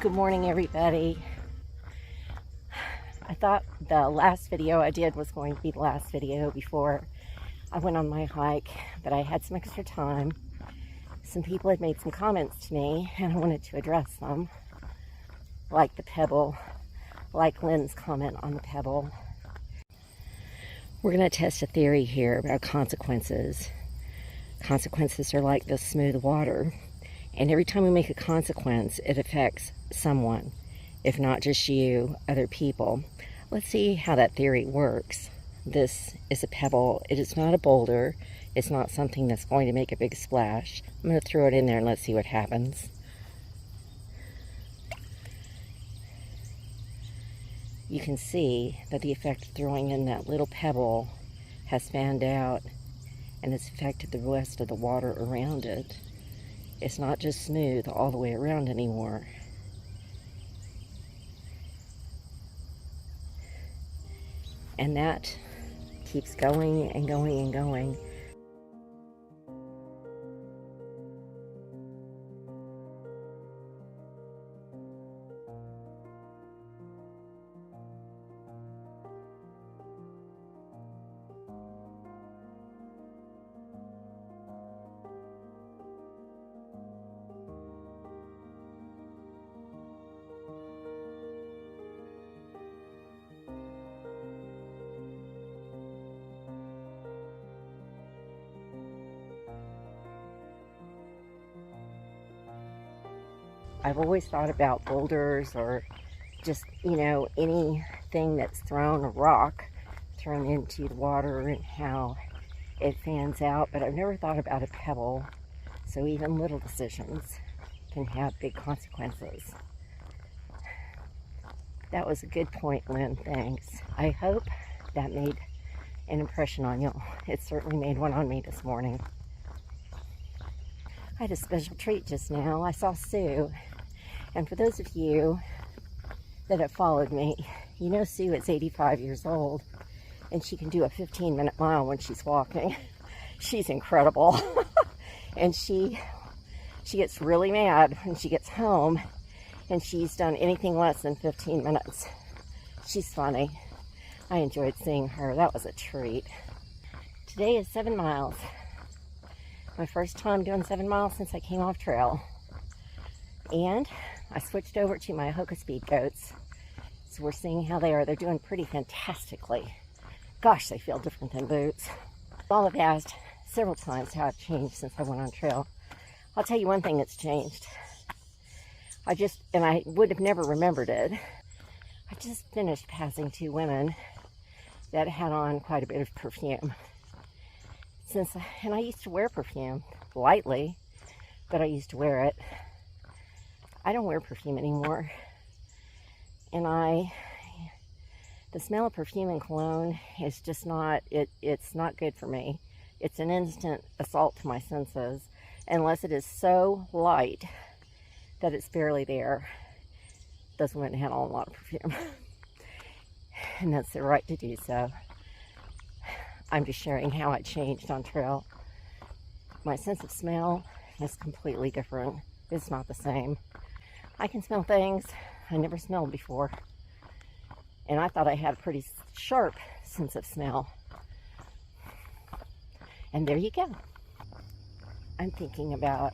Good morning, everybody. I thought the last video I did was going to be the last video before I went on my hike, but I had some extra time. Some people had made some comments to me, and I wanted to address them, like the pebble, like Lynn's comment on the pebble. We're going to test a theory here about consequences. Consequences are like the smooth water. And every time we make a consequence, it affects someone. If not just you, other people. Let's see how that theory works. This is a pebble. It is not a boulder. It's not something that's going to make a big splash. I'm going to throw it in there and let's see what happens. You can see that the effect of throwing in that little pebble has fanned out and it's affected the rest of the water around it. It's not just smooth all the way around anymore. And that keeps going and going and going. I've always thought about boulders or just, anything that's thrown, a rock thrown into the water and how it fans out, but I've never thought about a pebble. So even little decisions can have big consequences. That was a good point, Lynn, thanks. I hope that made an impression on y'all. It certainly made one on me this morning. I had a special treat just now. I saw Sue. And for those of you that have followed me, you know Sue is 85 years old and she can do a 15-minute mile when she's walking. She's incredible. And she gets really mad when she gets home and she's done anything less than 15 minutes. She's funny. I enjoyed seeing her. That was a treat. Today is 7 miles. My first time doing 7 miles since I came off trail. And I switched over to my Hoka Speed goats. So we're seeing how they are. They're doing pretty fantastically. Gosh, they feel different than boots. Y'all have asked several times how I've changed since I went on trail. I'll tell you one thing that's changed. I would have never remembered it. I just finished passing 2 women that had on quite a bit of perfume. And I used to wear perfume lightly, but I used to wear it. I don't wear perfume anymore. And the smell of perfume and cologne is just not, it's not good for me. It's an instant assault to my senses, unless it is so light that it's barely there. Those women had on a lot of perfume. And that's their right to do so. I'm just sharing how I changed on trail. My sense of smell is completely different. It's not the same. I can smell things I never smelled before. And I thought I had a pretty sharp sense of smell. And there you go. I'm thinking about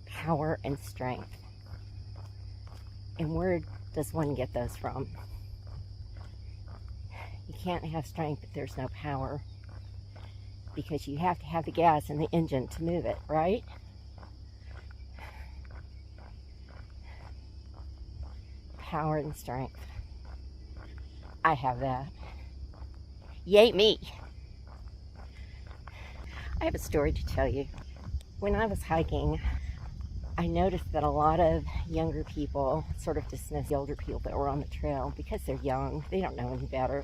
power and strength. And where does one get those from? You can't have strength if there's no power. Because you have to have the gas in the engine to move it, right? Power and strength. I have that. Yay me! I have a story to tell you. When I was hiking, I noticed that a lot of younger people sort of dismiss the older people that were on the trail because they're young. They don't know any better.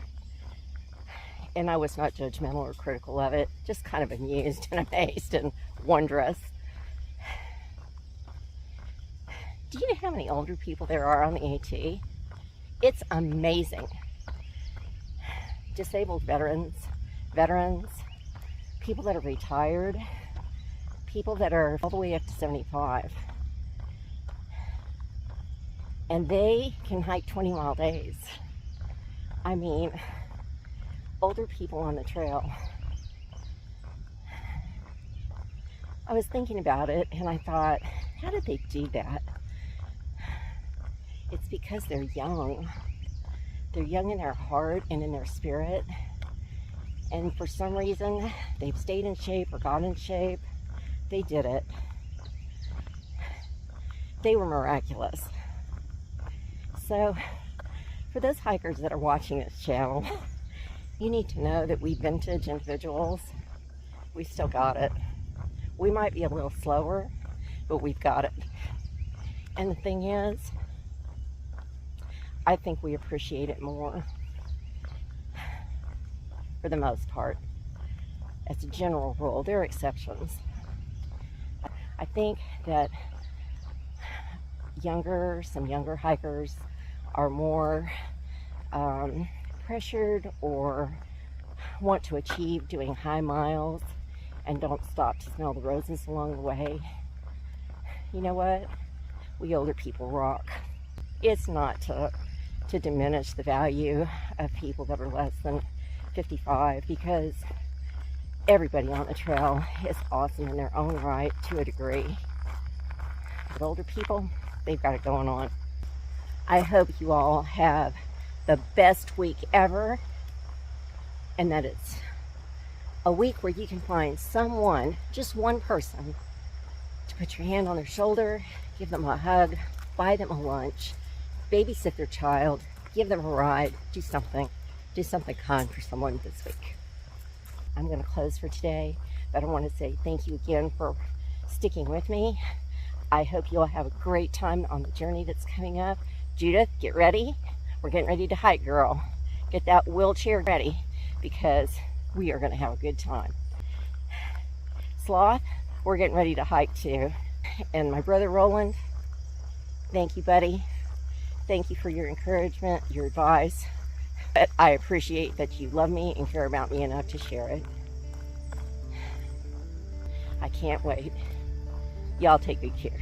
And I was not judgmental or critical of it, just kind of amused and amazed and wondrous. Do you know how many older people there are on the AT? It's amazing. Disabled veterans, people that are retired, people that are all the way up to 75. And they can hike 20-mile days. I mean, older people on the trail. I was thinking about it and I thought, how did they do that? It's because they're young. They're young in their heart and in their spirit. And for some reason, they've stayed in shape or got in shape. They did it. They were miraculous. So, for those hikers that are watching this channel, you need to know that we vintage individuals, we still got it. We might be a little slower, but we've got it. And the thing is, I think we appreciate it more, for the most part. As a general rule, there are exceptions. I think that some younger hikers are more pressured or want to achieve doing high miles and don't stop to smell the roses along the way. You know what? We older people rock. It's not to diminish the value of people that are less than 55, because everybody on the trail is awesome in their own right to a degree. But older people, they've got it going on. I hope you all have the best week ever, and that it's a week where you can find someone, just one person, to put your hand on their shoulder, give them a hug, buy them a lunch, babysit their child, give them a ride, do something kind for someone this week. I'm going to close for today, but I want to say thank you again for sticking with me. I hope you all have a great time on the journey that's coming up. Judith, get ready. We're getting ready to hike, girl. Get that wheelchair ready, because we are going to have a good time. Sloth, we're getting ready to hike too. And my brother Roland, thank you, buddy. Thank you for your encouragement, your advice. But I appreciate that you love me and care about me enough to share it. I can't wait. Y'all take good care.